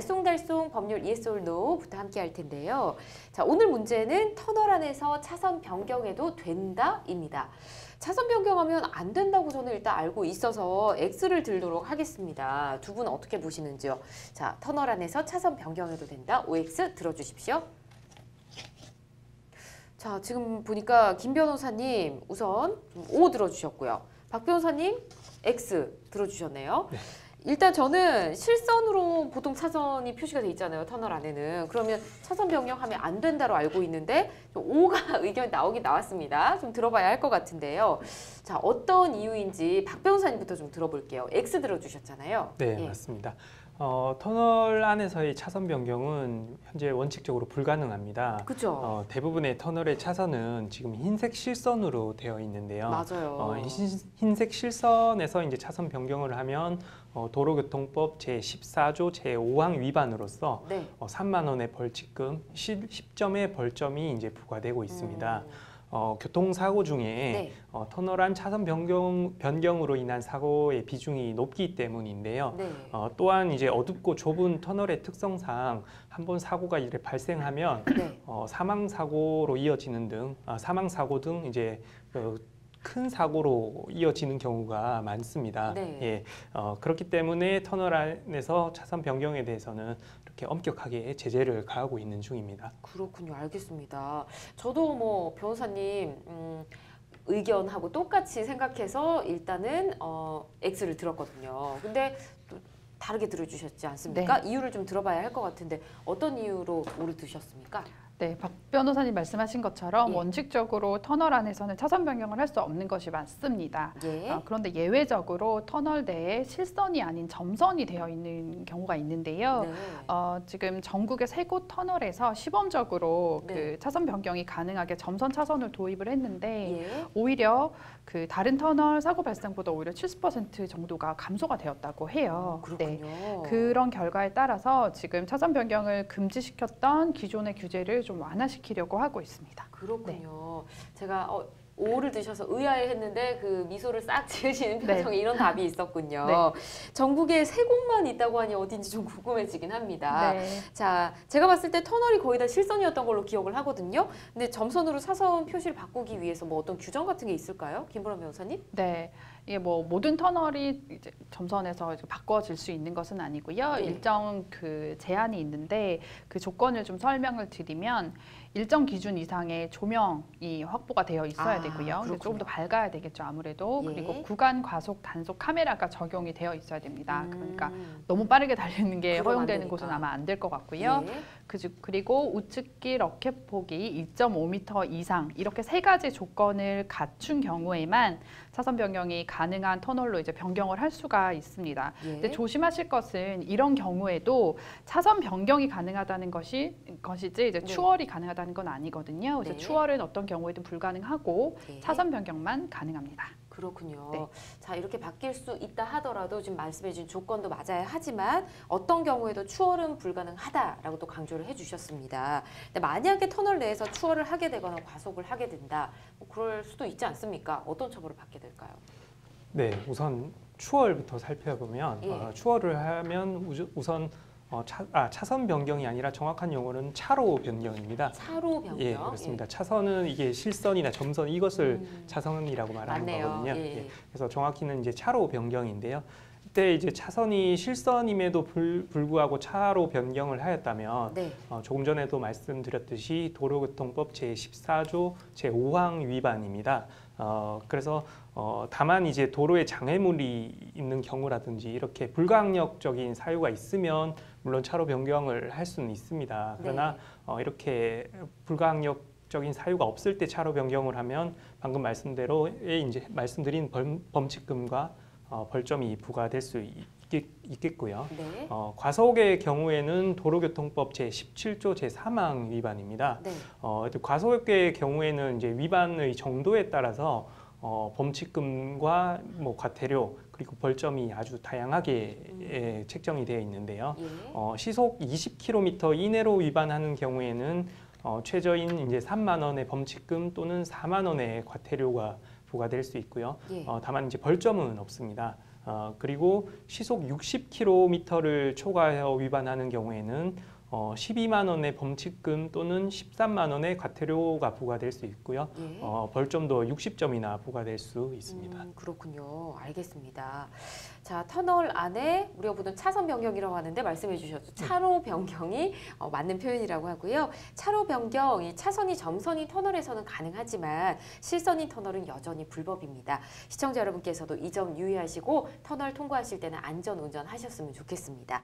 알쏭달쏭 법률 yes or no부터 함께 할 텐데요. 자, 오늘 문제는 터널 안에서 차선 변경해도 된다입니다. 차선 변경하면 안 된다고 저는 일단 알고 있어서 X를 들도록 하겠습니다. 두 분 어떻게 보시는지요? 자, 터널 안에서 차선 변경해도 된다. OX 들어주십시오. 자, 지금 보니까 김 변호사님 우선 O 들어주셨고요. 박 변호사님 X 들어주셨네요. 네. 일단 저는 실선으로 보통 차선이 표시가 돼 있잖아요. 터널 안에는. 그러면 차선 변경하면 안 된다로 알고 있는데 O가 의견이 나오긴 나왔습니다. 좀 들어봐야 할 것 같은데요. 자, 어떤 이유인지 박 변호사님부터 좀 들어볼게요. X 들어주셨잖아요. 네, 예. 맞습니다. 터널 안에서의 차선 변경은 현재 원칙적으로 불가능합니다. 그죠? 대부분의 터널의 차선은 지금 흰색 실선으로 되어 있는데요. 맞아요. 흰색 실선에서 이제 차선 변경을 하면 도로교통법 제14조 제5항 위반으로서 네. 3만 원의 벌칙금, 10점의 벌점이 이제 부과되고 있습니다. 교통사고 중에 네. 터널 안 차선 변경으로 인한 사고의 비중이 높기 때문인데요. 네. 또한 이제 어둡고 좁은 터널의 특성상 한번 사고가 이렇게 발생하면 네. 사망 사고로 이어지는 등 사망 사고 등 이제 큰 사고로 이어지는 경우가 많습니다. 네. 예, 그렇기 때문에 터널 안에서 차선 변경에 대해서는 이렇게 엄격하게 제재를 가하고 있는 중입니다. 그렇군요. 알겠습니다. 저도 뭐 변호사님 의견하고 똑같이 생각해서 일단은 X를 들었거든요. 근데 또 다르게 들어주셨지 않습니까? 네. 이유를 좀 들어봐야 할 것 같은데 어떤 이유로 O를 드셨습니까? 네, 박 변호사님 말씀하신 것처럼 예. 원칙적으로 터널 안에서는 차선 변경을 할 수 없는 것이 맞습니다. 예. 그런데 예외적으로 터널 내에 실선이 아닌 점선이 되어 있는 경우가 있는데요. 네. 지금 전국의 세 곳 터널에서 시범적으로 네. 그 차선 변경이 가능하게 점선 차선을 도입을 했는데 예. 오히려 그 다른 터널 사고 발생보다 오히려 70% 정도가 감소가 되었다고 해요. 그렇군요. 네. 그런 결과에 따라서 지금 차선 변경을 금지시켰던 기존의 규제를 좀 완화시키려고 하고 있습니다. 그렇군요. 제가 O를 드셔서 의아해했는데 그 미소를 싹 지으시는 네. 표정에 이런 답이 있었군요. 네. 전국에 세 곳만 있다고 하니 어딘지 좀 궁금해지긴 합니다. 네. 자, 제가 봤을 때 터널이 거의 다 실선이었던 걸로 기억을 하거든요. 근데 점선으로 차선 표시를 바꾸기 위해서 뭐 어떤 규정 같은 게 있을까요? 김보람 변호사님? 네, 이게 뭐 모든 터널이 이제 점선에서 이제 바꿔질 수 있는 것은 아니고요. 네. 일정 그 제한이 있는데 그 조건을 좀 설명을 드리면 일정 기준 이상의 조명이 확보가 되어 있어야 되고요. 그렇군요. 조금 더 밝아야 되겠죠, 아무래도. 예. 그리고 구간 과속 단속 카메라가 적용이 되어 있어야 됩니다. 그러니까 음. 너무 빠르게 달리는 게 그러면 안 허용되는 되니까. 곳은 아마 안 될 것 같고요. 예. 그리고 우측길 어깨폭이 2.5m 이상 이렇게 세 가지 조건을 갖춘 경우에만 차선 변경이 가능한 터널로 이제 변경을 할 수가 있습니다. 예. 근데 조심하실 것은 이런 경우에도 차선 변경이 가능하다는 것이지 이제 네. 추월이 가능하다는 건 아니거든요. 그래서 네. 추월은 어떤 경우에든 불가능하고 네. 차선 변경만 가능합니다. 그렇군요. 네. 자, 이렇게 바뀔 수 있다 하더라도 지금 말씀해 주신 조건도 맞아야 하지만 어떤 경우에도 추월은 불가능하다라고 또 강조를 해주셨습니다. 근데 만약에 터널 내에서 추월을 하게 되거나 과속을 하게 된다, 뭐 그럴 수도 있지 않습니까? 어떤 처벌을 받게 될까요? 네, 우선 추월부터 살펴보면 예. 추월을 하면 우선 차선 변경이 아니라 정확한 용어는 차로 변경입니다. 차로 변경. 예, 그렇습니다. 차선은 이게 실선이나 점선 이것을 음. 차선이라고 말하는 맞네요. 거거든요. 예. 예, 그래서 정확히는 이제 차로 변경인데요. 이때 이제 차선이 실선임에도 불구하고 차로 변경을 하였다면 네. 조금 전에도 말씀드렸듯이 도로교통법 제14조 제5항 위반입니다. 그래서 다만 이제 도로에 장애물이 있는 경우라든지 이렇게 불가항력적인 사유가 있으면 물론 차로 변경을 할 수는 있습니다. 그러나 이렇게 불가항력적인 사유가 없을 때 차로 변경을 하면 방금 말씀대로의 이제 말씀드린 범칙금과 벌점이 부과될 수 있겠고요. 네. 과속의 경우에는 도로교통법 제17조 제3항 위반입니다. 네. 과속의 경우에는 이제 위반의 정도에 따라서 범칙금과 뭐 과태료 그리고 벌점이 아주 다양하게 책정이 되어 있는데요. 예. 시속 20km 이내로 위반하는 경우에는 최저인 이제 3만 원의 범칙금 또는 4만 원의 과태료가 부과될 수 있고요. 예. 다만 이제 벌점은 없습니다. 그리고 시속 60km를 초과하여 위반하는 경우에는 12만 원의 범칙금 또는 13만 원의 과태료가 부과될 수 있고요. 예. 벌점도 60점이나 부과될 수 있습니다. 그렇군요. 알겠습니다. 자, 터널 안에 우리가 보던 차선 변경이라고 하는데 말씀해 주셨죠. 차로 변경이 맞는 표현이라고 하고요. 차로 변경, 이 차선이 점선인 터널에서는 가능하지만 실선인 터널은 여전히 불법입니다. 시청자 여러분께서도 이 점 유의하시고 터널 통과하실 때는 안전 운전하셨으면 좋겠습니다.